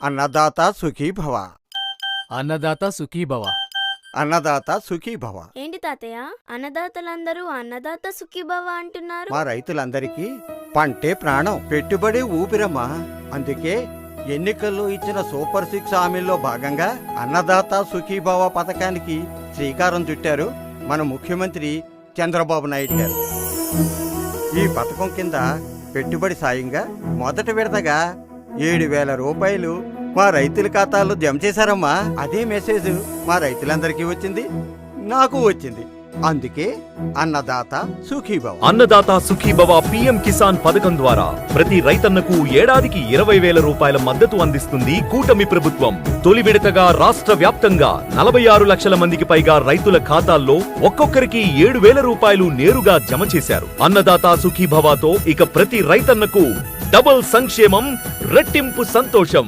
అన్నదాత సుఖీభవ. అన్నదాత సుఖీభవ. అన్నదాత సుఖీభవ. ఏంటి తాతయ్య, అన్నదాతలందరూ అన్నదాత సుఖీభవ అంటున్నారు? మా రైతులందరికీ పంటే ప్రాణం, పెట్టుబడి ఊపిరమ్మా. అందుకే ఎన్నికల్లో ఇచ్చిన సూపర్ 6 హామీల్లో భాగంగా అన్నదాత సుఖీభవ పథకానికి శ్రీకారం చుట్టారు మన ముఖ్యమంత్రి చంద్రబాబు నాయుడు గారు. ఈ పథకం కింద పెట్టుబడి సాయంగా మొదటి విడతగా 7,000 రూపాయలు మా రైతుల ఖాతాల్లో జమ చేశారమ్మా. అదే మెసేజ్ మా రైతులందరికీ వచ్చింది, నాకు వచ్చింది. అందుకే అన్నదాత సుఖీభవ. అన్నదాత సుఖీభవ పీఎం కిసాన్ పథకం ద్వారా ప్రతి రైతన్నకు ఏడాదికి 20,000 రూపాయల మద్దతు అందిస్తుంది కూటమి ప్రభుత్వం. తొలి విడతగా రాష్ట్ర వ్యాప్తంగా 46 లక్షల మందికి పైగా రైతుల ఖాతాల్లో ఒక్కొక్కరికి 7,000 రూపాయలు నేరుగా జమ చేశారు. అన్నదాత సుఖీభవతో ఇక ప్రతి రైతన్నకు డబుల్ సంక్షేమం, రెట్టింపు సంతోషం.